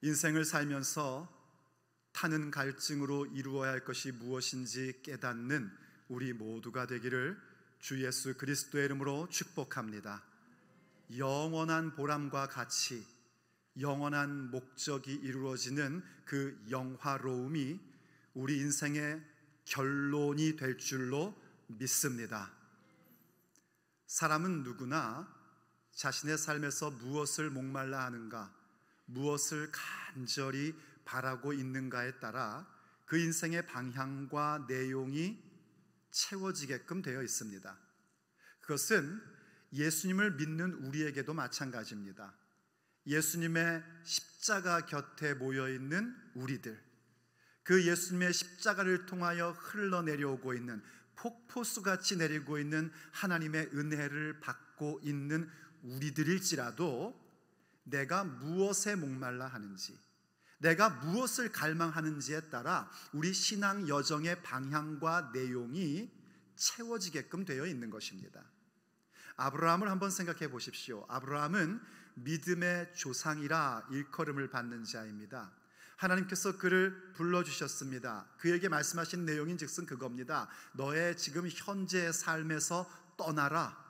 인생을 살면서 타는 갈증으로 이루어야 할 것이 무엇인지 깨닫는 우리 모두가 되기를 주 예수 그리스도의 이름으로 축복합니다. 영원한 보람과 가치, 영원한 목적이 이루어지는 그 영화로움이 우리 인생의 결론이 될 줄로 믿습니다. 사람은 누구나 자신의 삶에서 무엇을 목말라 하는가, 무엇을 간절히 바라고 있는가에 따라 그 인생의 방향과 내용이 채워지게끔 되어 있습니다. 그것은 예수님을 믿는 우리에게도 마찬가지입니다. 예수님의 십자가 곁에 모여있는 우리들, 그 예수님의 십자가를 통하여 흘러내려오고 있는, 폭포수같이 내리고 있는 하나님의 은혜를 받고 있는 우리들일지라도 내가 무엇에 목말라 하는지, 내가 무엇을 갈망하는지에 따라 우리 신앙 여정의 방향과 내용이 채워지게끔 되어 있는 것입니다. 아브라함을 한번 생각해 보십시오. 아브라함은 믿음의 조상이라 일컬음을 받는 자입니다. 하나님께서 그를 불러주셨습니다. 그에게 말씀하신 내용인 즉슨 그겁니다. 너의 지금 현재의 삶에서 떠나라.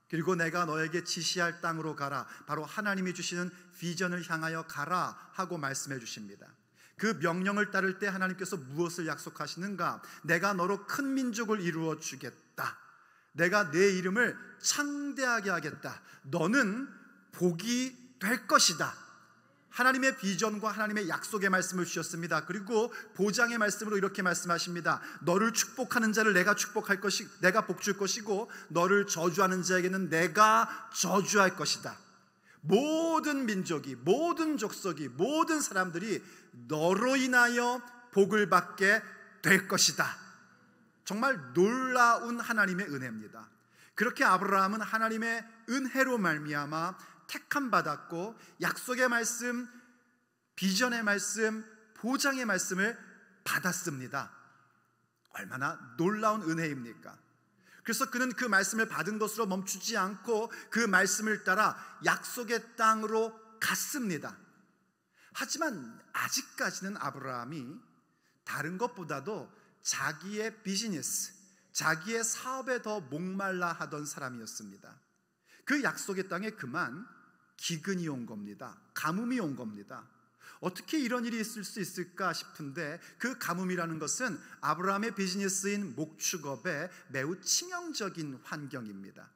그리고 내가 너에게 지시할 땅으로 가라. 바로 하나님이 주시는 비전을 향하여 가라 하고 말씀해 주십니다. 그 명령을 따를 때 하나님께서 무엇을 약속하시는가? 내가 너로 큰 민족을 이루어 주겠다. 내가 내 이름을 창대하게 하겠다. 너는 복이 될 것이다. 하나님의 비전과 하나님의 약속의 말씀을 주셨습니다. 그리고 보장의 말씀으로 이렇게 말씀하십니다. 너를 축복하는 자를 내가 축복할 것이, 내가 복 줄 것이고 너를 저주하는 자에게는 내가 저주할 것이다. 모든 민족이, 모든 족속이, 모든 사람들이 너로 인하여 복을 받게 될 것이다. 정말 놀라운 하나님의 은혜입니다. 그렇게 아브라함은 하나님의 은혜로 말미암아 택함 받았고 약속의 말씀, 비전의 말씀, 보장의 말씀을 받았습니다. 얼마나 놀라운 은혜입니까? 그래서 그는 그 말씀을 받은 것으로 멈추지 않고 그 말씀을 따라 약속의 땅으로 갔습니다. 하지만 아직까지는 아브라함이 다른 것보다도 자기의 비즈니스, 자기의 사업에 더 목말라 하던 사람이었습니다. 그 약속의 땅에 그만 기근이 온 겁니다. 가뭄이 온 겁니다. 어떻게 이런 일이 있을 수 있을까 싶은데 그 가뭄이라는 것은 아브라함의 비즈니스인 목축업에 매우 치명적인 환경입니다.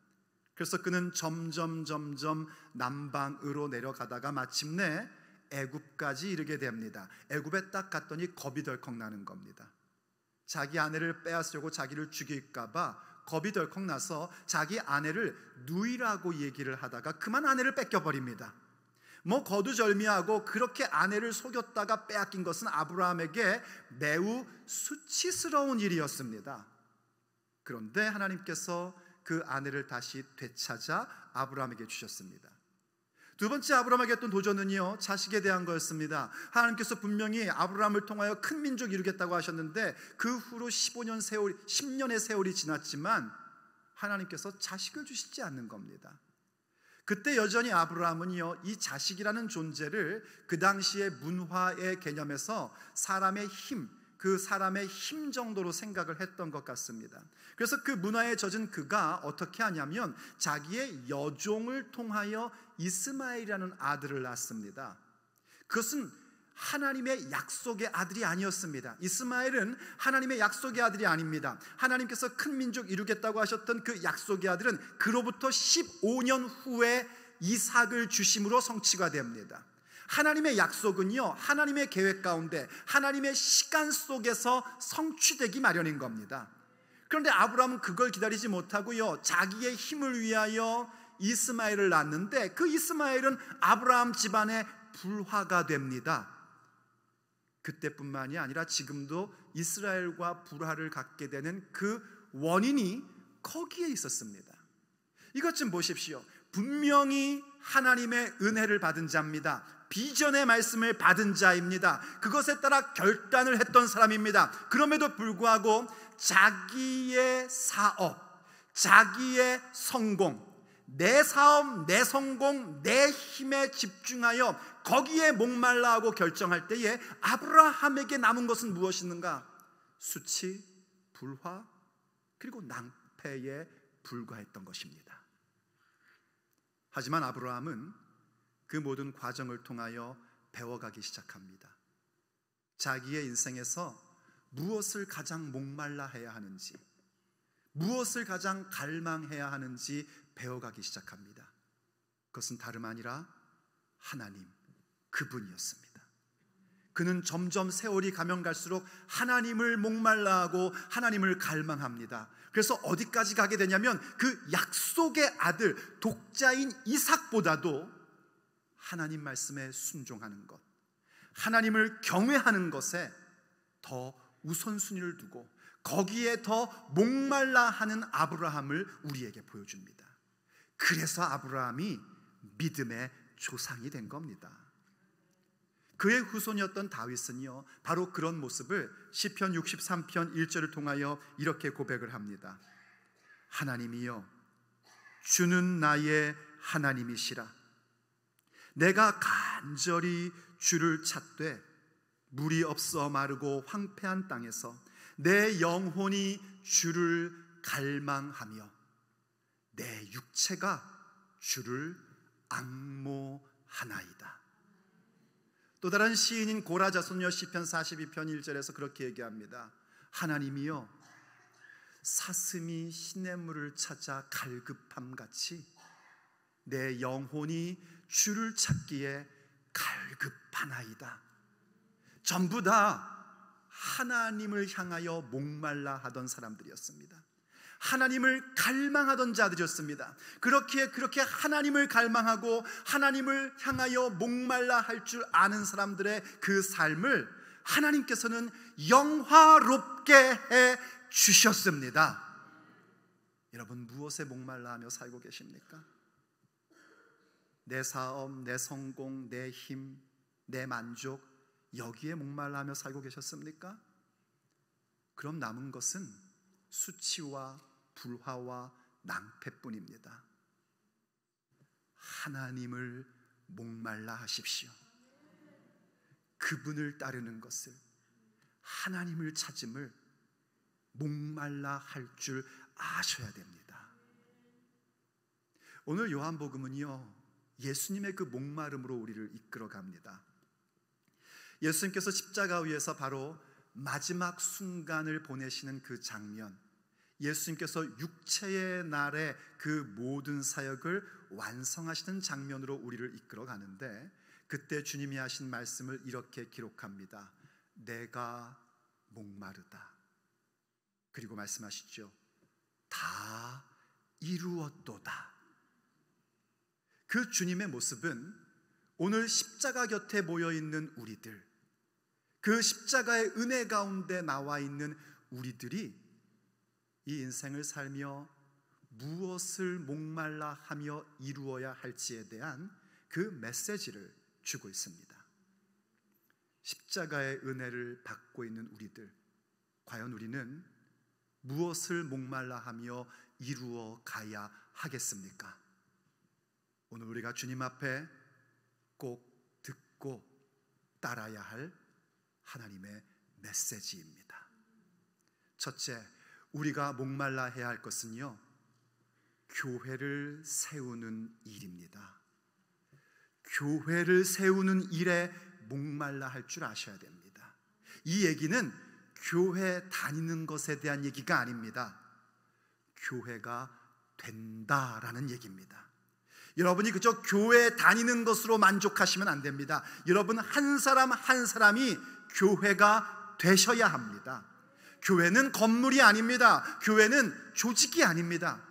그래서 그는 점점 남방으로 내려가다가 마침내 애굽까지 이르게 됩니다. 애굽에 딱 갔더니 겁이 덜컥 나는 겁니다. 자기 아내를 빼앗으려고 자기를 죽일까 봐 겁이 덜컥 나서 자기 아내를 누이라고 얘기를 하다가 그만 아내를 뺏겨버립니다. 거두절미하고 그렇게 아내를 속였다가 빼앗긴 것은 아브라함에게 매우 수치스러운 일이었습니다. 그런데 하나님께서 그 아내를 다시 되찾아 아브라함에게 주셨습니다. 두 번째 아브라함에게 했던 도전은요, 자식에 대한 거였습니다. 하나님께서 분명히 아브라함을 통하여 큰 민족 이루겠다고 하셨는데 그 후로 10년의 세월이 지났지만 하나님께서 자식을 주시지 않는 겁니다. 그때 여전히 아브라함은요, 이 자식이라는 존재를 그 당시의 문화의 개념에서 사람의 힘, 그 사람의 힘 정도로 생각을 했던 것 같습니다. 그래서 그 문화에 젖은 그가 어떻게 하냐면 자기의 여종을 통하여 이스마엘이라는 아들을 낳습니다. 그것은 하나님의 약속의 아들이 아니었습니다. 이스마엘은 하나님의 약속의 아들이 아닙니다. 하나님께서 큰 민족 이루겠다고 하셨던 그 약속의 아들은 그로부터 15년 후에 이삭을 주심으로 성취가 됩니다. 하나님의 약속은요, 하나님의 계획 가운데 하나님의 시간 속에서 성취되기 마련인 겁니다. 그런데 아브라함은 그걸 기다리지 못하고요, 자기의 힘을 위하여 이스마엘을 낳는데 그 이스마엘은 아브라함 집안의 불화가 됩니다. 그때뿐만이 아니라 지금도 이스라엘과 불화를 갖게 되는 그 원인이 거기에 있었습니다. 이것 좀 보십시오. 분명히 하나님의 은혜를 받은 자입니다. 비전의 말씀을 받은 자입니다. 그것에 따라 결단을 했던 사람입니다. 그럼에도 불구하고 자기의 사업, 자기의 성공, 내 사업, 내 성공, 내 힘에 집중하여 거기에 목말라 하고 결정할 때에 아브라함에게 남은 것은 무엇이는가? 수치, 불화, 그리고 낭패에 불과했던 것입니다. 하지만 아브라함은 그 모든 과정을 통하여 배워가기 시작합니다. 자기의 인생에서 무엇을 가장 목말라 해야 하는지, 무엇을 가장 갈망해야 하는지 배워가기 시작합니다. 그것은 다름 아니라 하나님, 그분이었습니다. 그는 점점 세월이 가면 갈수록 하나님을 목말라하고 하나님을 갈망합니다. 그래서 어디까지 가게 되냐면 그 약속의 아들, 독자인 이삭보다도 하나님 말씀에 순종하는 것, 하나님을 경외하는 것에 더 우선순위를 두고 거기에 더 목말라 하는 아브라함을 우리에게 보여줍니다. 그래서 아브라함이 믿음의 조상이 된 겁니다. 그의 후손이었던 다윗은요, 바로 그런 모습을 시편 63편 1절을 통하여 이렇게 고백을 합니다. 하나님이여, 주는 나의 하나님이시라. 내가 간절히 주를 찾되 물이 없어 마르고 황폐한 땅에서 내 영혼이 주를 갈망하며 내 육체가 주를 앙모하나이다. 또 다른 시인인 고라 자손여 시편 42편 1절에서 그렇게 얘기합니다. 하나님이여, 사슴이 시냇물을 찾아 갈급함같이 내 영혼이 주를 찾기에 갈급하나이다. 전부 다 하나님을 향하여 목말라 하던 사람들이었습니다. 하나님을 갈망하던 자들이었습니다. 그렇게 하나님을 갈망하고 하나님을 향하여 목말라 할 줄 아는 사람들의 그 삶을 하나님께서는 영화롭게 해 주셨습니다. 여러분, 무엇에 목말라 하며 살고 계십니까? 내 사업, 내 성공, 내 힘, 내 만족, 여기에 목말라 하며 살고 계셨습니까? 그럼 남은 것은 수치와 불화와 낭패뿐입니다. 하나님을 목말라 하십시오. 그분을 따르는 것을, 하나님을 찾음을 목말라 할 줄 아셔야 됩니다. 오늘 요한복음은요, 예수님의 그 목마름으로 우리를 이끌어 갑니다. 예수님께서 십자가 위에서 바로 마지막 순간을 보내시는 그 장면, 예수님께서 육체의 날에 그 모든 사역을 완성하시는 장면으로 우리를 이끌어 가는데, 그때 주님이 하신 말씀을 이렇게 기록합니다. 내가 목마르다. 그리고 말씀하시죠. 다 이루었도다. 그 주님의 모습은 오늘 십자가 곁에 모여있는 우리들, 그 십자가의 은혜 가운데 나와 있는 우리들이 이 인생을 살며 무엇을 목말라 하며 이루어야 할지에 대한 그 메시지를 주고 있습니다. 십자가의 은혜를 받고 있는 우리들, 과연 우리는 무엇을 목말라 하며 이루어 가야 하겠습니까? 오늘 우리가 주님 앞에 꼭 듣고 따라야 할 하나님의 메시지입니다. 첫째, 우리가 목말라 해야 할 것은요, 교회를 세우는 일입니다. 교회를 세우는 일에 목말라 할 줄 아셔야 됩니다. 이 얘기는 교회 다니는 것에 대한 얘기가 아닙니다. 교회가 된다라는 얘기입니다. 여러분이 그저 교회 다니는 것으로 만족하시면 안 됩니다. 여러분 한 사람 한 사람이 교회가 되셔야 합니다. 교회는 건물이 아닙니다. 교회는 조직이 아닙니다.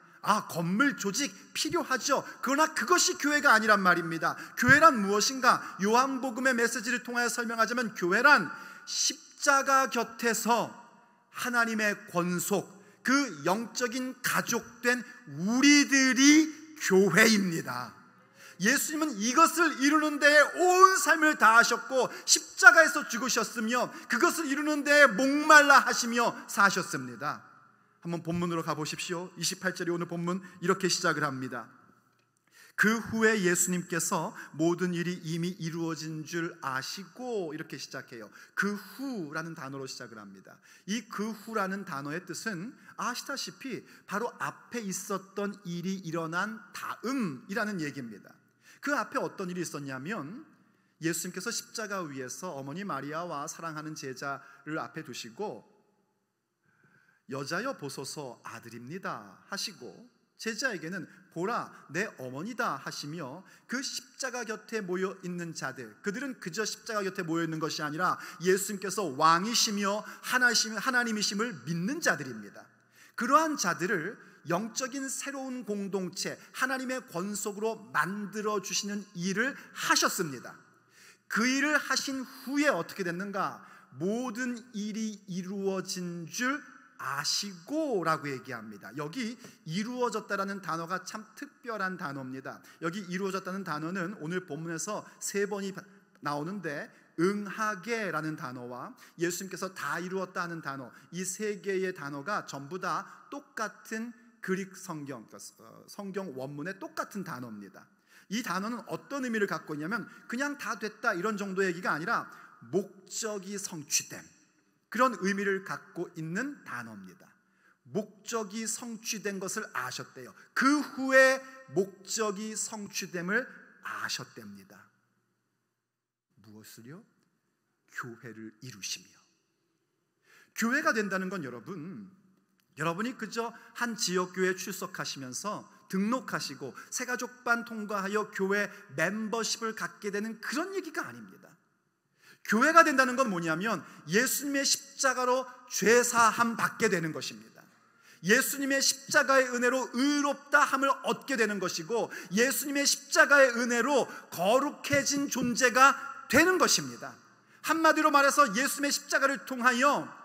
건물 조직 필요하죠. 그러나 그것이 교회가 아니란 말입니다. 교회란 무엇인가? 요한복음의 메시지를 통하여 설명하자면 교회란 십자가 곁에서 하나님의 권속, 그 영적인 가족된 우리들이 교회입니다. 예수님은 이것을 이루는 데에 온 삶을 다하셨고 십자가에서 죽으셨으며 그것을 이루는 데에 목말라 하시며 사셨습니다. 한번 본문으로 가보십시오. 28절이 오늘 본문 이렇게 시작을 합니다. 그 후에 예수님께서 모든 일이 이미 이루어진 줄 아시고, 이렇게 시작해요. 그 후라는 단어로 시작을 합니다. 이 그 후라는 단어의 뜻은 아시다시피 바로 앞에 있었던 일이 일어난 다음이라는 얘기입니다. 그 앞에 어떤 일이 있었냐면, 예수님께서 십자가 위에서 어머니 마리아와 사랑하는 제자를 앞에 두시고 여자여 보소서 아들입니다 하시고, 제자에게는 보라 내 어머니다 하시며, 그 십자가 곁에 모여 있는 자들, 그들은 그저 십자가 곁에 모여 있는 것이 아니라 예수님께서 왕이시며 하나님이심을 믿는 자들입니다. 그러한 자들을 영적인 새로운 공동체, 하나님의 권속으로 만들어 주시는 일을 하셨습니다. 그 일을 하신 후에 어떻게 됐는가? 모든 일이 이루어진 줄 아시고 라고 얘기합니다. 여기 이루어졌다라는 단어가 참 특별한 단어입니다. 여기 이루어졌다는 단어는 오늘 본문에서 3번이 나오는데, 응하게라는 단어와 예수님께서 다 이루었다 하는 단어, 이 3개의 단어가 전부 다 똑같은 그릭 성경, 성경 원문의 똑같은 단어입니다. 이 단어는 어떤 의미를 갖고 있냐면, 그냥 다 됐다 이런 정도의 얘기가 아니라 목적이 성취됨, 그런 의미를 갖고 있는 단어입니다. 목적이 성취된 것을 아셨대요. 그 후에 목적이 성취됨을 아셨답니다. 무엇을요? 교회를 이루시며. 교회가 된다는 건 여러분이 그저 한 지역교회에 출석하시면서 등록하시고 새가족반 통과하여 교회 멤버십을 갖게 되는 그런 얘기가 아닙니다. 교회가 된다는 건 뭐냐면, 예수님의 십자가로 죄사함 받게 되는 것입니다. 예수님의 십자가의 은혜로 의롭다 함을 얻게 되는 것이고, 예수님의 십자가의 은혜로 거룩해진 존재가 되는 것입니다. 한마디로 말해서 예수님의 십자가를 통하여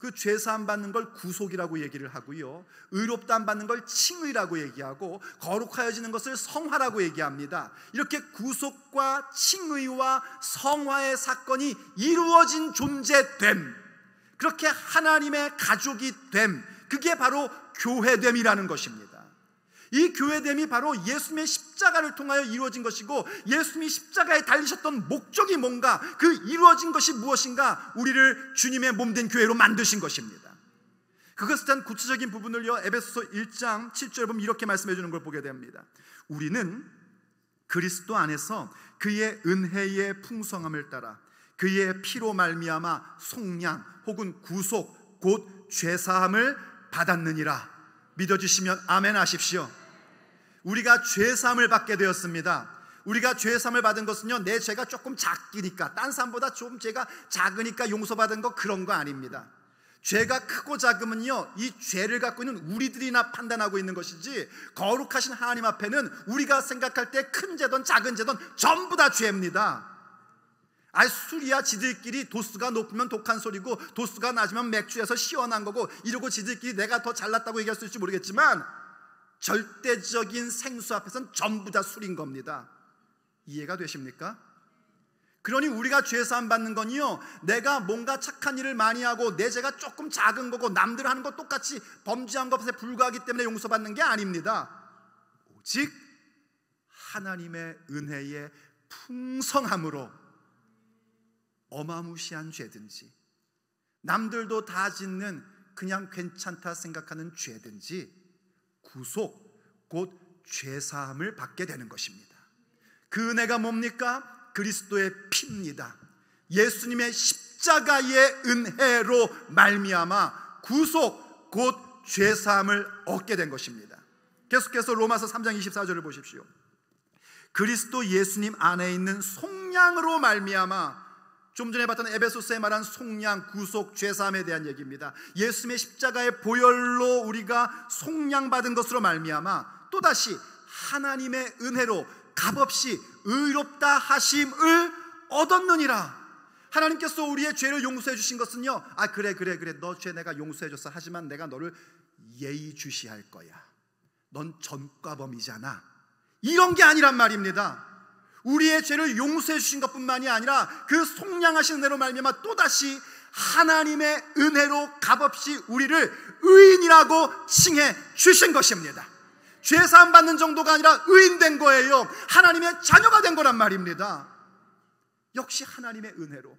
그 죄사함 받는 걸 구속이라고 얘기를 하고요, 의롭다함 받는 걸 칭의라고 얘기하고, 거룩하여지는 것을 성화라고 얘기합니다. 이렇게 구속과 칭의와 성화의 사건이 이루어진 존재됨, 그렇게 하나님의 가족이 됨, 그게 바로 교회됨이라는 것입니다. 이 교회됨이 바로 예수님의 십자가를 통하여 이루어진 것이고, 예수님이 십자가에 달리셨던 목적이 뭔가, 그 이루어진 것이 무엇인가, 우리를 주님의 몸된 교회로 만드신 것입니다. 그것에 대한 구체적인 부분을요, 에베소서 1장 7절 보면 이렇게 말씀해 주는 걸 보게 됩니다. 우리는 그리스도 안에서 그의 은혜의 풍성함을 따라 그의 피로 말미암아 속량 혹은 구속 곧 죄사함을 받았느니라. 믿어주시면 아멘 하십시오. 우리가 죄사함을 받게 되었습니다. 우리가 죄사함을 받은 것은요, 내 죄가 조금 작으니까, 딴 사람보다 좀 죄가 작으니까 용서받은 거, 그런 거 아닙니다. 죄가 크고 작으면요, 이 죄를 갖고 있는 우리들이나 판단하고 있는 것이지, 거룩하신 하나님 앞에는 우리가 생각할 때 큰 죄든 작은 죄든 전부 다 죄입니다. 술이야 지들끼리 도수가 높으면 독한 소리고 도수가 낮으면 맥주에서 시원한 거고, 이러고 지들끼리 내가 더 잘났다고 얘기할 수 있을지 모르겠지만 절대적인 생수 앞에서는 전부 다 술인 겁니다. 이해가 되십니까? 그러니 우리가 죄사함 받는 건요, 내가 뭔가 착한 일을 많이 하고 내 죄가 조금 작은 거고 남들 하는 거 똑같이 범죄한 것에 불과하기 때문에 용서받는 게 아닙니다. 오직 하나님의 은혜의 풍성함으로 어마무시한 죄든지, 남들도 다 짓는 그냥 괜찮다 생각하는 죄든지 구속 곧 죄사함을 받게 되는 것입니다. 그 은혜가 뭡니까? 그리스도의 피입니다. 예수님의 십자가의 은혜로 말미암아 구속 곧 죄사함을 얻게 된 것입니다. 계속해서 로마서 3장 24절을 보십시오. 그리스도 예수님 안에 있는 속량으로 말미암아, 좀 전에 봤던 에베소서에 말한 속량, 구속, 죄사함에 대한 얘기입니다. 예수님의 십자가의 보혈로 우리가 속량받은 것으로 말미암아 또다시 하나님의 은혜로 값없이 의롭다 하심을 얻었느니라. 하나님께서 우리의 죄를 용서해 주신 것은요, 그래 너 죄 내가 용서해 줬어. 하지만 내가 너를 예의주시할 거야. 넌 전과범이잖아. 이런 게 아니란 말입니다. 우리의 죄를 용서해 주신 것뿐만이 아니라 그 속량하신 은혜로 말미암아 또다시 하나님의 은혜로 값없이 우리를 의인이라고 칭해 주신 것입니다. 죄사함 받는 정도가 아니라 의인된 거예요. 하나님의 자녀가 된 거란 말입니다. 역시 하나님의 은혜로,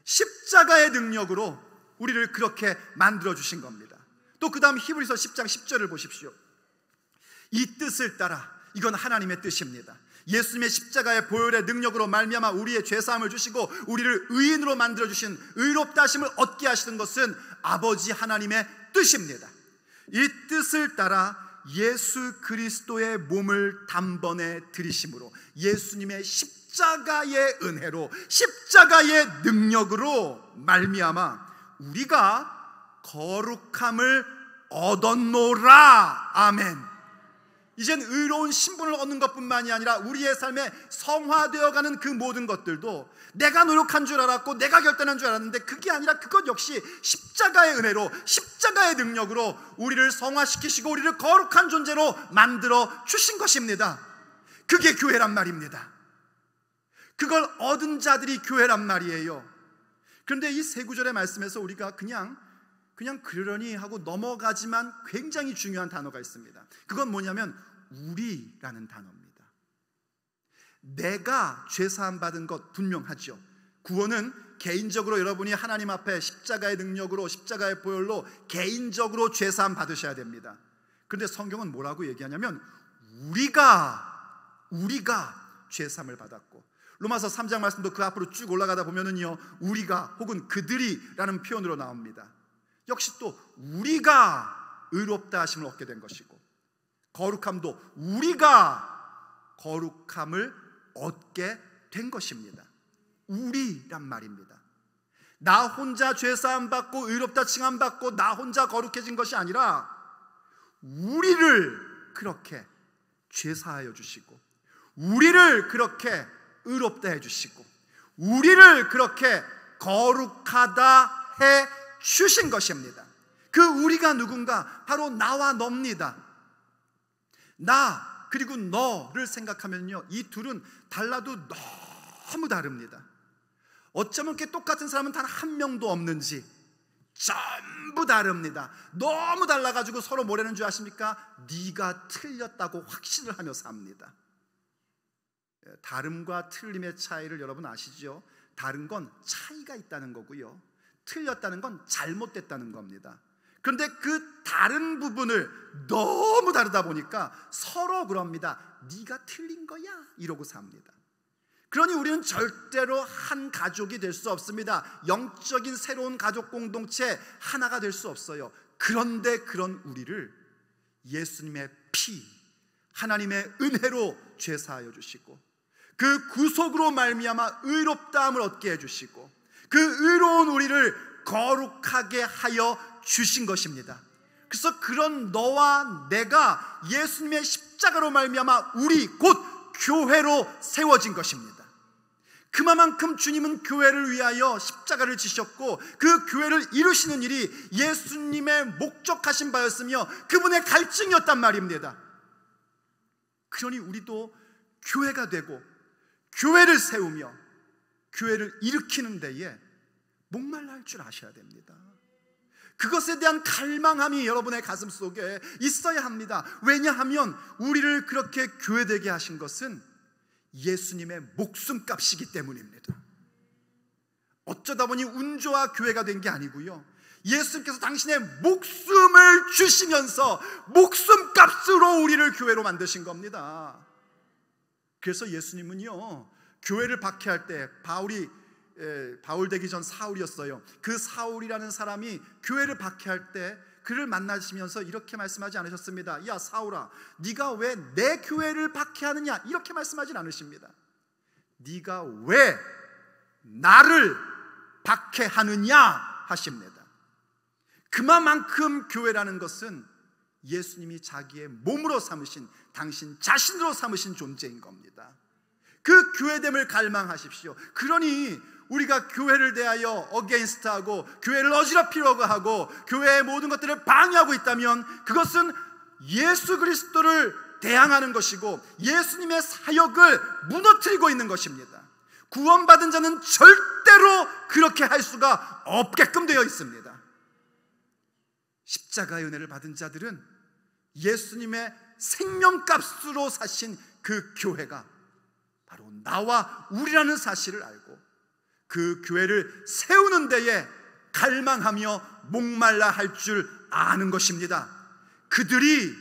십자가의 능력으로 우리를 그렇게 만들어 주신 겁니다. 또 그 다음 히브리서 10장 10절을 보십시오. 이 뜻을 따라, 이건 하나님의 뜻입니다. 예수님의 십자가의 보혈의 능력으로 말미암아 우리의 죄사함을 주시고 우리를 의인으로 만들어 주신, 의롭다 하심을 얻게 하시는 것은 아버지 하나님의 뜻입니다. 이 뜻을 따라 예수 그리스도의 몸을 단번에 들이심으로, 예수님의 십자가의 은혜로, 십자가의 능력으로 말미암아 우리가 거룩함을 얻었노라. 아멘. 이젠 의로운 신분을 얻는 것뿐만이 아니라 우리의 삶에 성화되어가는 그 모든 것들도 내가 노력한 줄 알았고 내가 결단한 줄 알았는데 그게 아니라 그것 역시 십자가의 은혜로, 십자가의 능력으로 우리를 성화시키시고 우리를 거룩한 존재로 만들어 주신 것입니다. 그게 교회란 말입니다. 그걸 얻은 자들이 교회란 말이에요. 그런데 이 세 구절의 말씀에서 우리가 그냥 그러려니 하고 넘어가지만 굉장히 중요한 단어가 있습니다. 그건 뭐냐면 우리라는 단어입니다. 내가 죄사함 받은 것 분명하죠. 구원은 개인적으로 여러분이 하나님 앞에 십자가의 능력으로, 십자가의 보혈로 개인적으로 죄사함 받으셔야 됩니다. 그런데 성경은 뭐라고 얘기하냐면 우리가 죄사함을 받았고, 로마서 3장 말씀도 그 앞으로 쭉 올라가다 보면은요, 우리가 혹은 그들이라는 표현으로 나옵니다. 역시 또 우리가 의롭다 하심을 얻게 된 것이고, 거룩함도 우리가 거룩함을 얻게 된 것입니다. 우리란 말입니다. 나 혼자 죄사함 받고 의롭다 칭함 받고 나 혼자 거룩해진 것이 아니라 우리를 그렇게 죄사하여 주시고, 우리를 그렇게 의롭다 해주시고, 우리를 그렇게 거룩하다 해 주신 것입니다. 그 우리가 누군가? 바로 나와 너입니다. 나 그리고 너를 생각하면요, 이 둘은 달라도 너무 다릅니다. 어쩌면 이렇게 똑같은 사람은 단 한 명도 없는지 전부 다릅니다. 너무 달라가지고 서로 뭐라는 줄 아십니까? 네가 틀렸다고 확신을 하며 삽니다. 다름과 틀림의 차이를 여러분 아시죠? 다른 건 차이가 있다는 거고요, 틀렸다는 건 잘못됐다는 겁니다. 그런데 그 다른 부분을 너무 다르다 보니까 서로 그럽니다. 네가 틀린 거야 이러고 삽니다. 그러니 우리는 절대로 한 가족이 될 수 없습니다. 영적인 새로운 가족 공동체 하나가 될 수 없어요. 그런데 그런 우리를 예수님의 피, 하나님의 은혜로 죄사하여 주시고, 그 구속으로 말미암아 의롭다함을 얻게 해주시고, 그 의로운 우리를 거룩하게 하여 주신 것입니다. 그래서 그런 너와 내가 예수님의 십자가로 말미암아 우리 곧 교회로 세워진 것입니다. 그만큼 주님은 교회를 위하여 십자가를 지셨고 그 교회를 이루시는 일이 예수님의 목적하신 바였으며 그분의 갈증이었단 말입니다. 그러니 우리도 교회가 되고 교회를 세우며 교회를 일으키는 데에 목말라 할 줄 아셔야 됩니다. 그것에 대한 갈망함이 여러분의 가슴 속에 있어야 합니다. 왜냐하면 우리를 그렇게 교회되게 하신 것은 예수님의 목숨값이기 때문입니다. 어쩌다 보니 운 좋아 교회가 된 게 아니고요, 예수님께서 당신의 목숨을 주시면서 목숨값으로 우리를 교회로 만드신 겁니다. 그래서 예수님은요, 교회를 박해할 때 바울 되기 전 사울이었어요. 그 사울이라는 사람이 교회를 박해할 때 그를 만나시면서 이렇게 말씀하지 않으셨습니다. 야 사울아, 네가 왜 내 교회를 박해하느냐, 이렇게 말씀하진 않으십니다. 네가 왜 나를 박해하느냐 하십니다. 그만큼 교회라는 것은 예수님이 자기의 몸으로 삼으신, 당신 자신으로 삼으신 존재인 겁니다. 그 교회됨을 갈망하십시오. 그러니 우리가 교회를 대하여 어게인스트하고 교회를 어지럽히려고 하고 교회의 모든 것들을 방해하고 있다면 그것은 예수 그리스도를 대항하는 것이고 예수님의 사역을 무너뜨리고 있는 것입니다. 구원받은 자는 절대로 그렇게 할 수가 없게끔 되어 있습니다. 십자가의 은혜를 받은 자들은 예수님의 생명값으로 사신 그 교회가 바로 나와 우리라는 사실을 알고 그 교회를 세우는 데에 갈망하며 목말라 할 줄 아는 것입니다. 그들이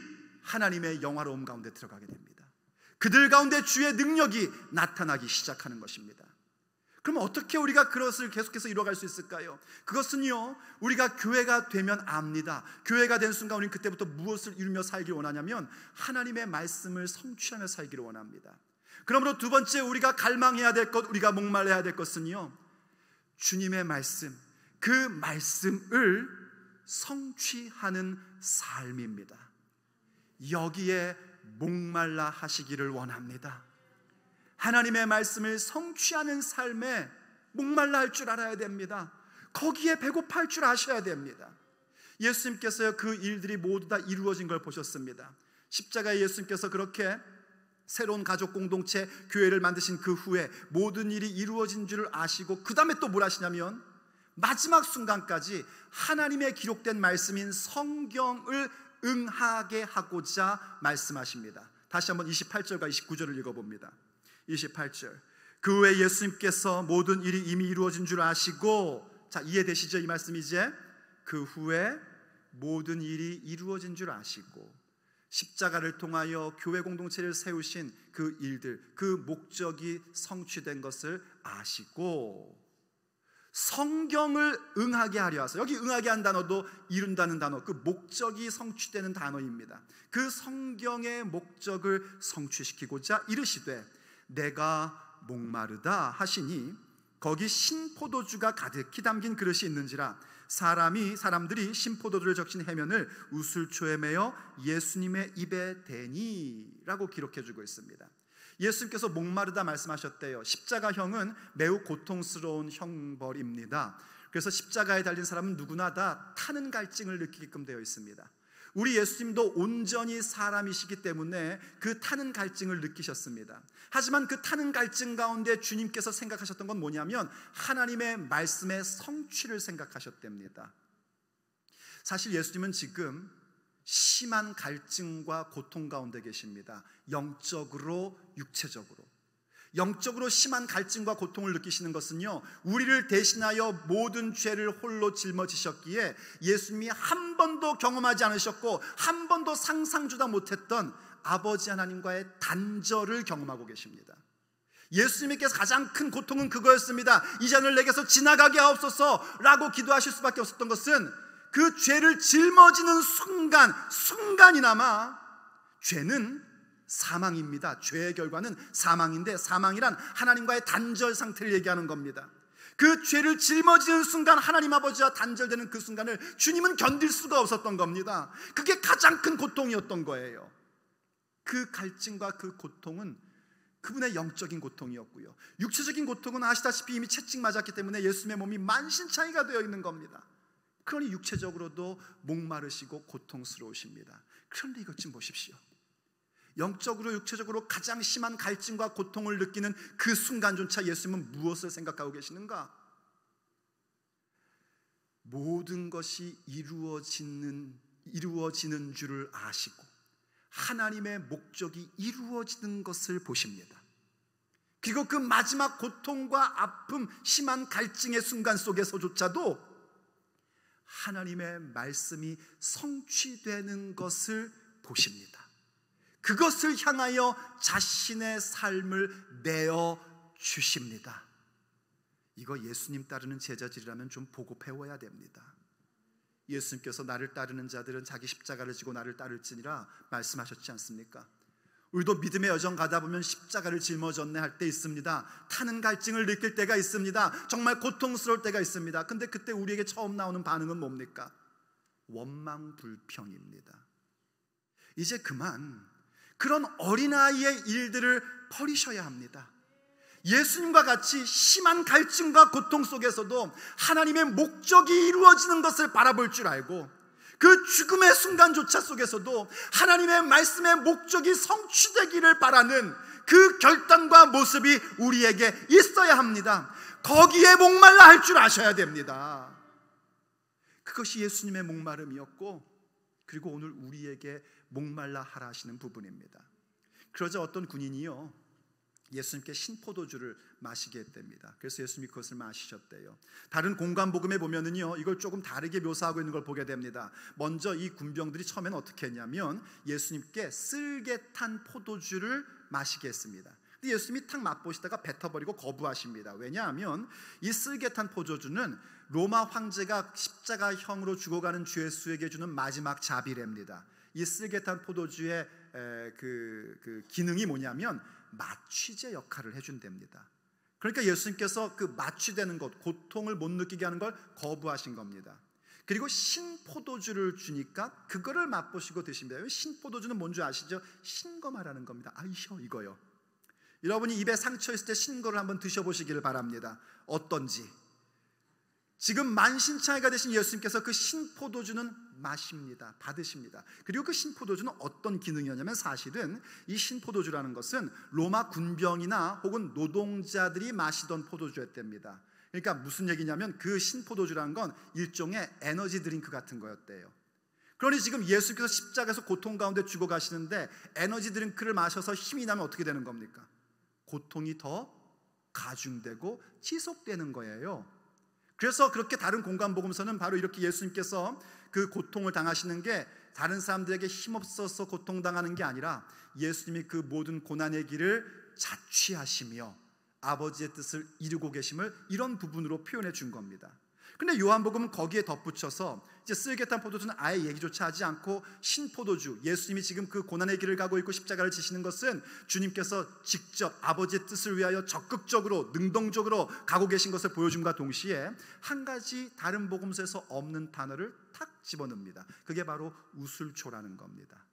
하나님의 영화로움 가운데 들어가게 됩니다. 그들 가운데 주의 능력이 나타나기 시작하는 것입니다. 그럼 어떻게 우리가 그것을 계속해서 이루어갈 수 있을까요? 그것은요, 우리가 교회가 되면 압니다. 교회가 된 순간 우리는 그때부터 무엇을 이루며 살기를 원하냐면 하나님의 말씀을 성취하며 살기를 원합니다. 그러므로 두 번째 우리가 갈망해야 될 것, 우리가 목말라야 될 것은요, 주님의 말씀, 그 말씀을 성취하는 삶입니다. 여기에 목말라 하시기를 원합니다. 하나님의 말씀을 성취하는 삶에 목말라 할 줄 알아야 됩니다. 거기에 배고파할 줄 아셔야 됩니다. 예수님께서요, 그 일들이 모두 다 이루어진 걸 보셨습니다. 십자가에 예수님께서 그렇게 새로운 가족 공동체 교회를 만드신 그 후에 모든 일이 이루어진 줄 아시고 그 다음에 또 뭘 하시냐면 마지막 순간까지 하나님의 기록된 말씀인 성경을 응하게 하고자 말씀하십니다. 다시 한번 28절과 29절을 읽어봅니다. 28절, 그 후에 예수님께서 모든 일이 이미 이루어진 줄 아시고, 자, 이해되시죠? 이 말씀 이제 그 후에 모든 일이 이루어진 줄 아시고 십자가를 통하여 교회 공동체를 세우신 그 일들, 그 목적이 성취된 것을 아시고 성경을 응하게 하려 하소서. 여기 응하게 한 단어도 이룬다는 단어, 그 목적이 성취되는 단어입니다. 그 성경의 목적을 성취시키고자 이르시되 내가 목마르다 하시니 거기 신포도주가 가득히 담긴 그릇이 있는지라 사람들이 신포도주를 적신 해면을 우슬초에 매어 예수님의 입에 대니 라고 기록해주고 있습니다. 예수님께서 목마르다 말씀하셨대요. 십자가형은 매우 고통스러운 형벌입니다. 그래서 십자가에 달린 사람은 누구나 다 타는 갈증을 느끼게끔 되어 있습니다. 우리 예수님도 온전히 사람이시기 때문에 그 타는 갈증을 느끼셨습니다. 하지만 그 타는 갈증 가운데 주님께서 생각하셨던 건 뭐냐면 하나님의 말씀의 성취를 생각하셨답니다. 사실 예수님은 지금 심한 갈증과 고통 가운데 계십니다. 영적으로, 육체적으로. 영적으로 심한 갈증과 고통을 느끼시는 것은요, 우리를 대신하여 모든 죄를 홀로 짊어지셨기에 예수님이 한 번도 경험하지 않으셨고 한 번도 상상조차 못했던 아버지 하나님과의 단절을 경험하고 계십니다. 예수님께서 가장 큰 고통은 그거였습니다. 이 잔을 내게서 지나가게 하옵소서 라고 기도하실 수밖에 없었던 것은 그 죄를 짊어지는 순간이나마 죄는 사망입니다. 죄의 결과는 사망인데 사망이란 하나님과의 단절 상태를 얘기하는 겁니다. 그 죄를 짊어지는 순간 하나님 아버지와 단절되는 그 순간을 주님은 견딜 수가 없었던 겁니다. 그게 가장 큰 고통이었던 거예요. 그 갈증과 그 고통은 그분의 영적인 고통이었고요, 육체적인 고통은 아시다시피 이미 채찍 맞았기 때문에 예수님의 몸이 만신창이가 되어 있는 겁니다. 그러니 육체적으로도 목마르시고 고통스러우십니다. 그런데 이것 좀 보십시오. 영적으로 육체적으로 가장 심한 갈증과 고통을 느끼는 그 순간조차 예수님은 무엇을 생각하고 계시는가? 모든 것이 이루어지는 줄을 아시고 하나님의 목적이 이루어지는 것을 보십니다. 그리고 그 마지막 고통과 아픔, 심한 갈증의 순간 속에서조차도 하나님의 말씀이 성취되는 것을 보십니다. 그것을 향하여 자신의 삶을 내어 주십니다. 이거 예수님 따르는 제자들이라면 좀 보고 배워야 됩니다. 예수님께서 나를 따르는 자들은 자기 십자가를 지고 나를 따를지니라 말씀하셨지 않습니까? 우리도 믿음의 여정 가다 보면 십자가를 짊어졌네 할 때 있습니다. 타는 갈증을 느낄 때가 있습니다. 정말 고통스러울 때가 있습니다. 근데 그때 우리에게 처음 나오는 반응은 뭡니까? 원망불평입니다. 이제 그만 그런 어린아이의 일들을 버리셔야 합니다. 예수님과 같이 심한 갈증과 고통 속에서도 하나님의 목적이 이루어지는 것을 바라볼 줄 알고 그 죽음의 순간조차 속에서도 하나님의 말씀의 목적이 성취되기를 바라는 그 결단과 모습이 우리에게 있어야 합니다. 거기에 목말라 할 줄 아셔야 됩니다. 그것이 예수님의 목마름이었고, 그리고 오늘 우리에게 목말라 하라 하시는 부분입니다. 그러자 어떤 군인이요, 예수님께 신포도주를 마시게 했답니다. 그래서 예수님이 그것을 마시셨대요. 다른 공관복음에 보면은요, 이걸 조금 다르게 묘사하고 있는 걸 보게 됩니다. 먼저 이 군병들이 처음에는 어떻게 했냐면 예수님께 쓸개 탄 포도주를 마시게 했습니다. 근데 예수님이 탁 맛보시다가 뱉어버리고 거부하십니다. 왜냐하면 이 쓸개 탄 포도주는 로마 황제가 십자가형으로 죽어가는 죄수에게 주는 마지막 자비례입니다. 이 쓸개 탄 포도주의 그 기능이 뭐냐면 마취제 역할을 해준답니다. 그러니까 예수님께서 그 마취되는 것, 고통을 못 느끼게 하는 걸 거부하신 겁니다. 그리고 신포도주를 주니까 그거를 맛보시고 드십니다. 신포도주는 뭔지 아시죠? 신거 말하는 겁니다. 아이셔, 이거요. 여러분이 입에 상처 있을 때 신거를 한번 드셔보시기를 바랍니다. 어떤지. 지금 만신창이가 되신 예수님께서 그 신포도주는 마십니다. 받으십니다. 그리고 그 신포도주는 어떤 기능이었냐면, 사실은 이 신포도주라는 것은 로마 군병이나 혹은 노동자들이 마시던 포도주였답니다. 그러니까 무슨 얘기냐면 그 신포도주라는 건 일종의 에너지 드링크 같은 거였대요. 그러니 지금 예수께서 십자가에서 고통 가운데 죽어가시는데 에너지 드링크를 마셔서 힘이 나면 어떻게 되는 겁니까? 고통이 더 가중되고 지속되는 거예요. 그래서 그렇게 다른 공관복음서는 바로 이렇게 예수님께서 그 고통을 당하시는 게 다른 사람들에게 힘없어서 고통당하는 게 아니라 예수님이 그 모든 고난의 길을 자취하시며 아버지의 뜻을 이루고 계심을 이런 부분으로 표현해 준 겁니다. 근데 요한복음은 거기에 덧붙여서 이제 쓸개탄 포도주는 아예 얘기조차 하지 않고 신포도주, 예수님이 지금 그 고난의 길을 가고 있고 십자가를 지시는 것은 주님께서 직접 아버지의 뜻을 위하여 적극적으로 능동적으로 가고 계신 것을 보여줌과 동시에 한 가지 다른 복음서에서 없는 단어를 탁 집어넣습니다. 그게 바로 우슬초라는 겁니다.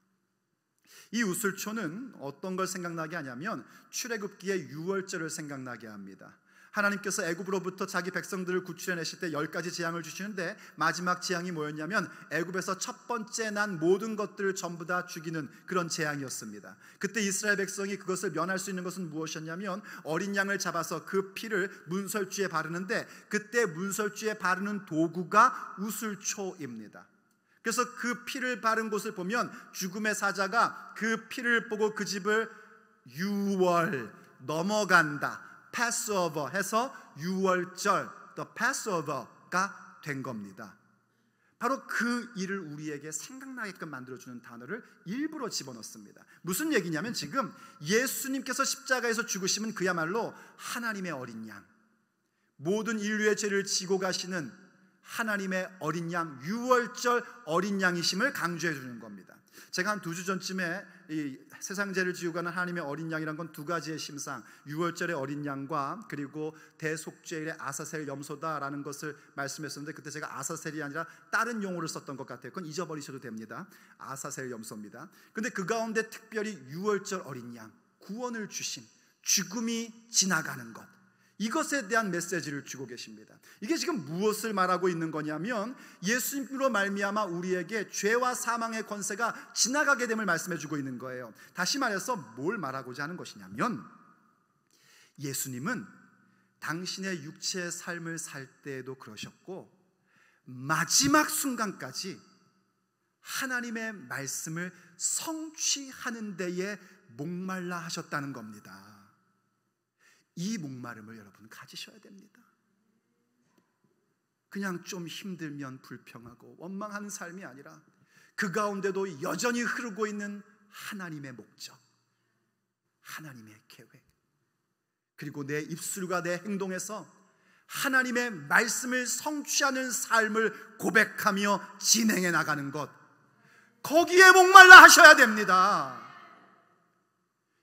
이 우슬초는 어떤 걸 생각나게 하냐면 출애굽기의 유월절을 생각나게 합니다. 하나님께서 애굽으로부터 자기 백성들을 구출해내실 때 10가지 재앙을 주시는데 마지막 재앙이 뭐였냐면 애굽에서 첫 번째 난 모든 것들을 전부 다 죽이는 그런 재앙이었습니다. 그때 이스라엘 백성이 그것을 면할 수 있는 것은 무엇이었냐면 어린 양을 잡아서 그 피를 문설주에 바르는데, 그때 문설주에 바르는 도구가 우슬초입니다. 그래서 그 피를 바른 곳을 보면 죽음의 사자가 그 피를 보고 그 집을 유월, 넘어간다, Passover 해서 유월절, the Passover가 된 겁니다. 바로 그 일을 우리에게 생각나게끔 만들어주는 단어를 일부러 집어넣습니다. 무슨 얘기냐면 지금 예수님께서 십자가에서 죽으심은 그야말로 하나님의 어린 양, 모든 인류의 죄를 지고 가시는 하나님의 어린 양, 유월절 어린 양이심을 강조해 주는 겁니다. 제가 한 2주 전쯤에 이 세상 죄를 지고 가는 하나님의 어린 양이란 건 2가지의 심상, 유월절의 어린 양과 그리고 대속죄일의 아사셀 염소다라는 것을 말씀했었는데, 그때 제가 아사셀이 아니라 다른 용어를 썼던 것 같아요. 그건 잊어버리셔도 됩니다. 아사셀 염소입니다. 근데 그 가운데 특별히 유월절 어린 양, 구원을 주신, 죽음이 지나가는 것, 이것에 대한 메시지를 주고 계십니다. 이게 지금 무엇을 말하고 있는 거냐면 예수님으로 말미암아 우리에게 죄와 사망의 권세가 지나가게 됨을 말씀해 주고 있는 거예요. 다시 말해서 뭘 말하고자 하는 것이냐면, 예수님은 당신의 육체의 삶을 살 때에도 그러셨고 마지막 순간까지 하나님의 말씀을 성취하는 데에 목말라 하셨다는 겁니다. 이 목마름을 여러분 가지셔야 됩니다. 그냥 좀 힘들면 불평하고 원망하는 삶이 아니라 그 가운데도 여전히 흐르고 있는 하나님의 목적, 하나님의 계획, 그리고 내 입술과 내 행동에서 하나님의 말씀을 성취하는 삶을 고백하며 진행해 나가는 것, 거기에 목말라 하셔야 됩니다.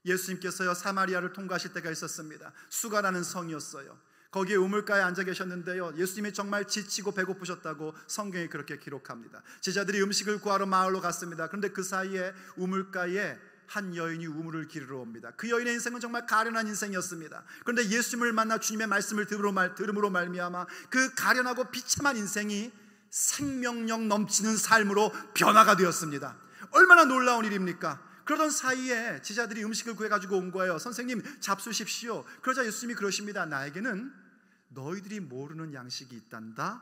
예수님께서요 사마리아를 통과하실 때가 있었습니다. 수가라는 성이었어요. 거기에 우물가에 앉아 계셨는데요, 예수님이 정말 지치고 배고프셨다고 성경이 그렇게 기록합니다. 제자들이 음식을 구하러 마을로 갔습니다. 그런데 그 사이에 우물가에 한 여인이 우물을 기르러 옵니다. 그 여인의 인생은 정말 가련한 인생이었습니다. 그런데 예수님을 만나 주님의 말씀을 들음으로 말미암아 그 가련하고 비참한 인생이 생명력 넘치는 삶으로 변화가 되었습니다. 얼마나 놀라운 일입니까? 그러던 사이에 제자들이 음식을 구해가지고 온 거예요. 선생님 잡수십시오. 그러자 예수님이 그러십니다. 나에게는 너희들이 모르는 양식이 있단다.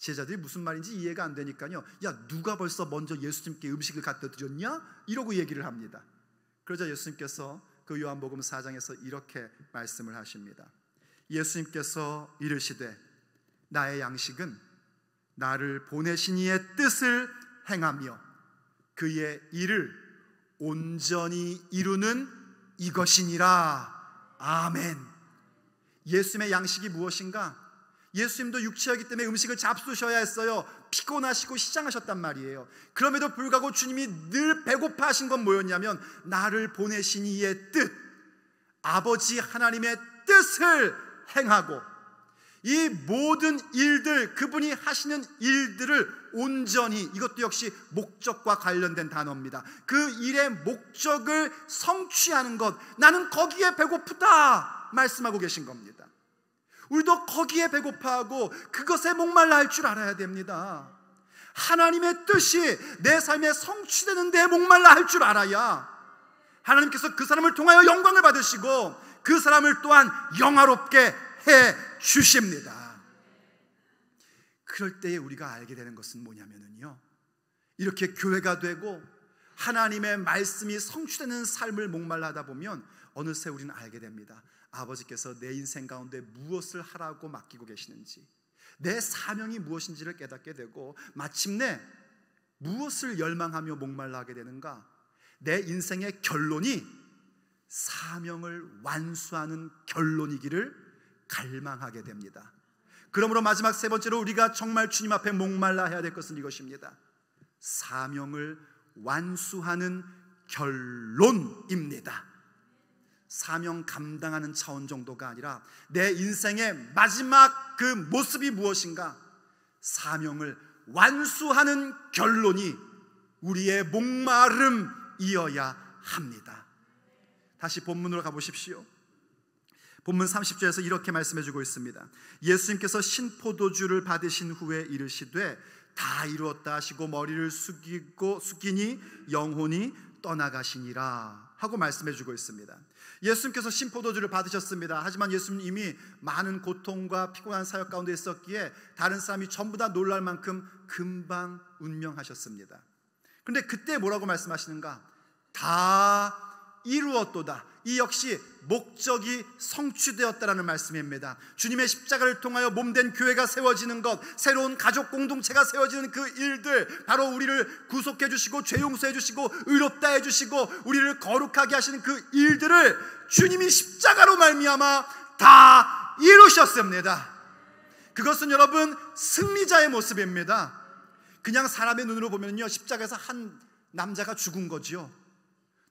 제자들이 무슨 말인지 이해가 안 되니까요, 야, 누가 벌써 먼저 예수님께 음식을 갖다 드렸냐? 이러고 얘기를 합니다. 그러자 예수님께서 그 요한복음 4장에서 이렇게 말씀을 하십니다. 예수님께서 이르시되 나의 양식은 나를 보내신 이의 뜻을 행하며 그의 일을 온전히 이루는 이것이니라. 아멘. 예수님의 양식이 무엇인가? 예수님도 육체이기 때문에 음식을 잡수셔야 했어요. 피곤하시고 시장하셨단 말이에요. 그럼에도 불구하고 주님이 늘 배고파하신 건 뭐였냐면 나를 보내신 이의 뜻, 아버지 하나님의 뜻을 행하고 이 모든 일들, 그분이 하시는 일들을 온전히, 이것도 역시 목적과 관련된 단어입니다. 그 일의 목적을 성취하는 것, 나는 거기에 배고프다 말씀하고 계신 겁니다. 우리도 거기에 배고파하고 그것에 목말라 할 줄 알아야 됩니다. 하나님의 뜻이 내 삶에 성취되는 데 목말라 할 줄 알아야 하나님께서 그 사람을 통하여 영광을 받으시고 그 사람을 또한 영화롭게 해 주십니다. 그럴 때에 우리가 알게 되는 것은 뭐냐면요, 이렇게 교회가 되고 하나님의 말씀이 성취되는 삶을 목말라 하다 보면 어느새 우리는 알게 됩니다. 아버지께서 내 인생 가운데 무엇을 하라고 맡기고 계시는지, 내 사명이 무엇인지를 깨닫게 되고 마침내 무엇을 열망하며 목말라 하게 되는가? 내 인생의 결론이 사명을 완수하는 결론이기를 갈망하게 됩니다. 그러므로 마지막 세 번째로 우리가 정말 주님 앞에 목말라 해야 될 것은 이것입니다. 사명을 완수하는 결론입니다. 사명 감당하는 차원 정도가 아니라 내 인생의 마지막 그 모습이 무엇인가? 사명을 완수하는 결론이 우리의 목마름이어야 합니다. 다시 본문으로 가보십시오. 본문 30절에서 이렇게 말씀해주고 있습니다. 예수님께서 신포도주를 받으신 후에 이르시되 다 이루었다 하시고 머리를 숙이니 영혼이 떠나가시니라 하고 말씀해주고 있습니다. 예수님께서 신포도주를 받으셨습니다. 하지만 예수님 이미 많은 고통과 피곤한 사역 가운데 있었기에 다른 사람이 전부 다 놀랄 만큼 금방 운명하셨습니다. 그런데 그때 뭐라고 말씀하시는가? 다 이루었도다. 이 역시 목적이 성취되었다라는 말씀입니다. 주님의 십자가를 통하여 몸된 교회가 세워지는 것, 새로운 가족 공동체가 세워지는 그 일들, 바로 우리를 구속해 주시고 죄 용서해 주시고 의롭다 해 주시고 우리를 거룩하게 하시는 그 일들을 주님이 십자가로 말미암아 다 이루셨습니다. 그것은 여러분 승리자의 모습입니다. 그냥 사람의 눈으로 보면요, 십자가에서 한 남자가 죽은 거지요.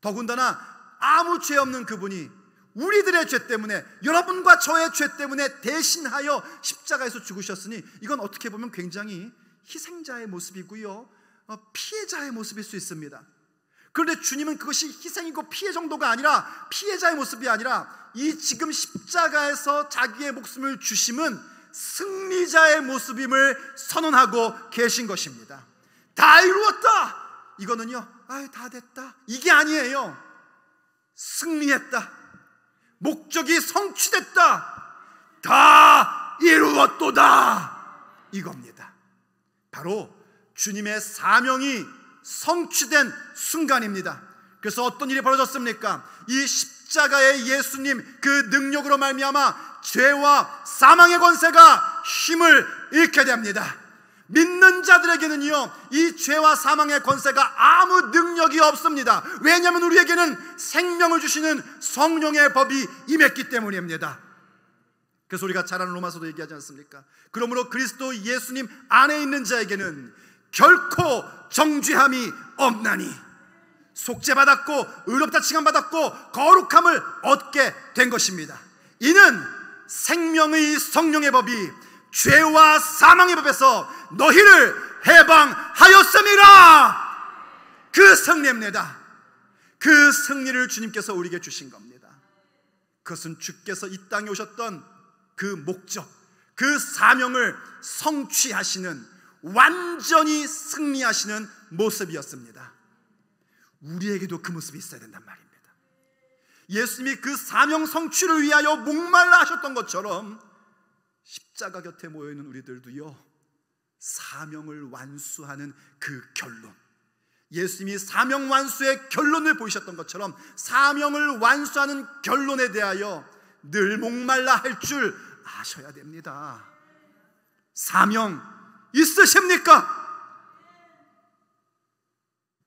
더군다나 아무 죄 없는 그분이 우리들의 죄 때문에, 여러분과 저의 죄 때문에 대신하여 십자가에서 죽으셨으니 이건 어떻게 보면 굉장히 희생자의 모습이고요, 피해자의 모습일 수 있습니다. 그런데 주님은 그것이 희생이고 피해 정도가 아니라, 피해자의 모습이 아니라 이 지금 십자가에서 자기의 목숨을 주심은 승리자의 모습임을 선언하고 계신 것입니다. 다 이루었다! 이거는요, 다 됐다, 이게 아니에요. 승리했다, 목적이 성취됐다, 다 이루었도다, 이겁니다. 바로 주님의 사명이 성취된 순간입니다. 그래서 어떤 일이 벌어졌습니까? 이 십자가의 예수님 그 능력으로 말미암아 죄와 사망의 권세가 힘을 잃게 됩니다. 믿는 자들에게는요, 이 죄와 사망의 권세가 아무 능력이 없습니다. 왜냐하면 우리에게는 생명을 주시는 성령의 법이 임했기 때문입니다. 그래서 우리가 잘 아는 로마서도 얘기하지 않습니까? 그러므로 그리스도 예수님 안에 있는 자에게는 결코 정죄함이 없나니 속죄받았고 의롭다 칭함받았고 거룩함을 얻게 된 것입니다. 이는 생명의 성령의 법이 죄와 사망의 법에서 너희를 해방하였음이라. 그 승리입니다. 그 승리를 주님께서 우리에게 주신 겁니다. 그것은 주께서 이 땅에 오셨던 그 목적, 그 사명을 성취하시는, 완전히 승리하시는 모습이었습니다. 우리에게도 그 모습이 있어야 된단 말입니다. 예수님이 그 사명 성취를 위하여 목말라 하셨던 것처럼 십자가 곁에 모여있는 우리들도요, 사명을 완수하는 그 결론, 예수님이 사명 완수의 결론을 보이셨던 것처럼 사명을 완수하는 결론에 대하여 늘 목말라 할 줄 아셔야 됩니다. 사명 있으십니까?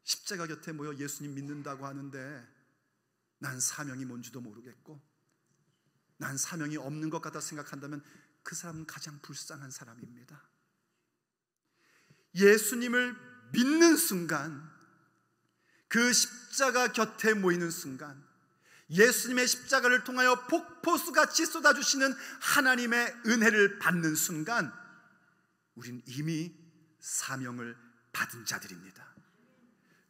십자가 곁에 모여 예수님 믿는다고 하는데 난 사명이 뭔지도 모르겠고 난 사명이 없는 것 같다 생각한다면 그 사람은 가장 불쌍한 사람입니다. 예수님을 믿는 순간, 그 십자가 곁에 모이는 순간, 예수님의 십자가를 통하여 폭포수같이 쏟아주시는 하나님의 은혜를 받는 순간 우린 이미 사명을 받은 자들입니다.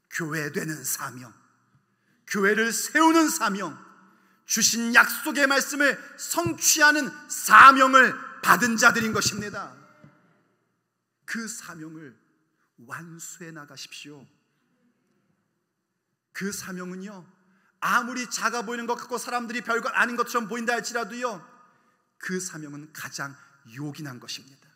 교회되는 사명, 교회를 세우는 사명, 주신 약속의 말씀을 성취하는 사명을 받은 자들인 것입니다. 그 사명을 완수해 나가십시오. 그 사명은요, 아무리 작아 보이는 것 같고 사람들이 별것 아닌 것처럼 보인다 할지라도요, 그 사명은 가장 요긴한 것입니다.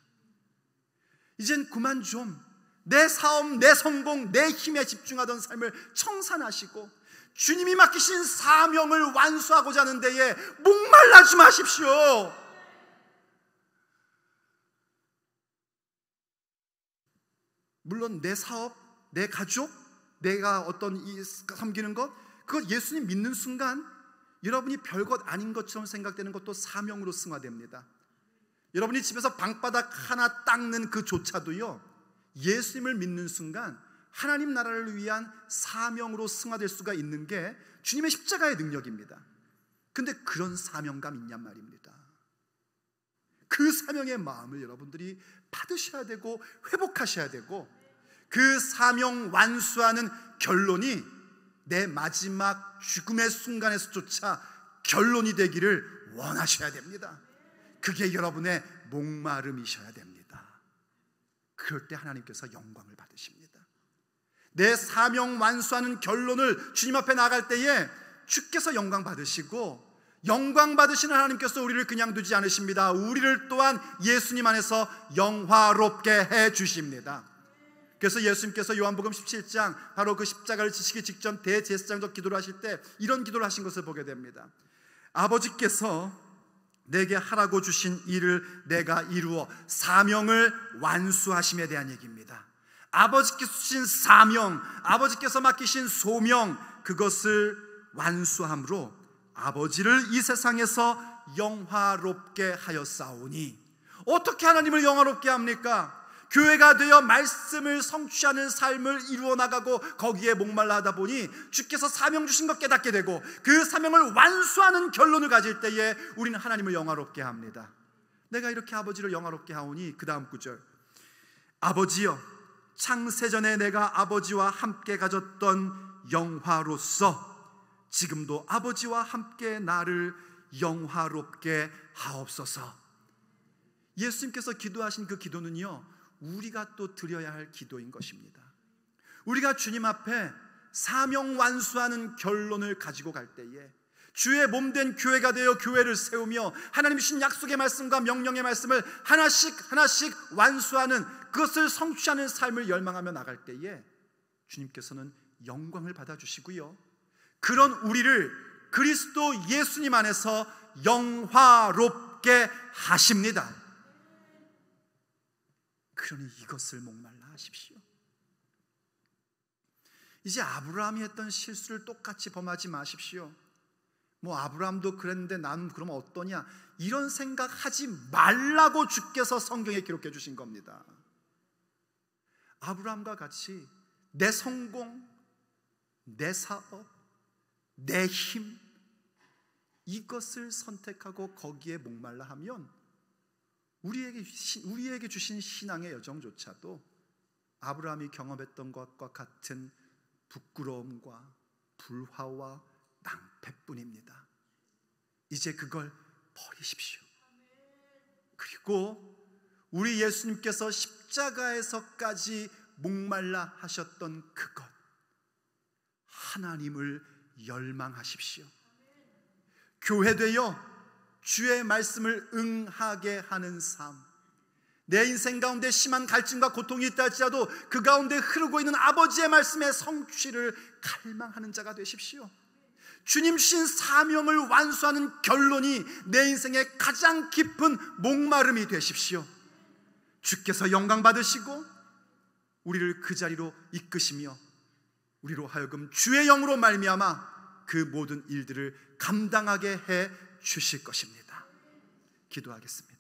이젠 그만 좀 내 사업, 내 성공, 내 힘에 집중하던 삶을 청산하시고 주님이 맡기신 사명을 완수하고자 하는 데에 목말라지 마십시오. 물론 내 사업, 내 가족, 내가 어떤 섬기는 것, 그거 예수님 믿는 순간 여러분이 별것 아닌 것처럼 생각되는 것도 사명으로 승화됩니다. 여러분이 집에서 방바닥 하나 닦는 그조차도요, 예수님을 믿는 순간 하나님 나라를 위한 사명으로 승화될 수가 있는 게 주님의 십자가의 능력입니다. 근데 그런 사명감 있냔 말입니다. 그 사명의 마음을 여러분들이 받으셔야 되고 회복하셔야 되고, 그 사명 완수하는 결론이 내 마지막 죽음의 순간에서조차 결론이 되기를 원하셔야 됩니다. 그게 여러분의 목마름이셔야 됩니다. 그럴 때 하나님께서 영광을 받으십니다. 내 사명 완수하는 결론을 주님 앞에 나갈 때에 주께서 영광 받으시고, 영광 받으시는 하나님께서 우리를 그냥 두지 않으십니다. 우리를 또한 예수님 안에서 영화롭게 해 주십니다. 그래서 예수님께서 요한복음 17장 바로 그 십자가를 지시기 직전 대제사장적 기도를 하실 때 이런 기도를 하신 것을 보게 됩니다. 아버지께서 내게 하라고 주신 일을 내가 이루어 사명을 완수하심에 대한 얘기입니다. 아버지께서 주신 사명, 아버지께서 맡기신 소명, 그것을 완수함으로 아버지를 이 세상에서 영화롭게 하였사오니. 어떻게 하나님을 영화롭게 합니까? 교회가 되어 말씀을 성취하는 삶을 이루어 나가고 거기에 목말라 하다 보니 주께서 사명 주신 것 깨닫게 되고 그 사명을 완수하는 결론을 가질 때에 우리는 하나님을 영화롭게 합니다. 내가 이렇게 아버지를 영화롭게 하오니, 그 다음 구절, 아버지여 창세전에 내가 아버지와 함께 가졌던 영화로서 지금도 아버지와 함께 나를 영화롭게 하옵소서. 예수님께서 기도하신 그 기도는요, 우리가 또 드려야 할 기도인 것입니다. 우리가 주님 앞에 사명 완수하는 결론을 가지고 갈 때에 주의 몸된 교회가 되어 교회를 세우며 하나님 주신 약속의 말씀과 명령의 말씀을 하나씩 하나씩 완수하는, 그것을 성취하는 삶을 열망하며 나갈 때에 주님께서는 영광을 받아주시고요, 그런 우리를 그리스도 예수님 안에서 영화롭게 하십니다. 그러니 이것을 목말라 하십시오. 이제 아브라함이 했던 실수를 똑같이 범하지 마십시오. 뭐 아브라함도 그랬는데 나는 그러면 어떠냐, 이런 생각하지 말라고 주께서 성경에 기록해 주신 겁니다. 아브라함과 같이 내 성공, 내 사업, 내 힘, 이것을 선택하고 거기에 목말라 하면 우리에게 주신 신앙의 여정조차도 아브라함이 경험했던 것과 같은 부끄러움과 불화와 낭패뿐입니다. 이제 그걸 버리십시오. 그리고 우리 예수님께서 십자가에서까지 목말라 하셨던 그것, 하나님을 열망하십시오. 교회되어 주의 말씀을 응하게 하는 삶, 내 인생 가운데 심한 갈증과 고통이 있다 할지라도 그 가운데 흐르고 있는 아버지의 말씀의 성취를 갈망하는 자가 되십시오. 주님 주신 사명을 완수하는 결론이 내 인생의 가장 깊은 목마름이 되십시오. 주께서 영광 받으시고 우리를 그 자리로 이끄시며 우리로 하여금 주의 영으로 말미암아 그 모든 일들을 감당하게 해 주실 것입니다. 기도하겠습니다.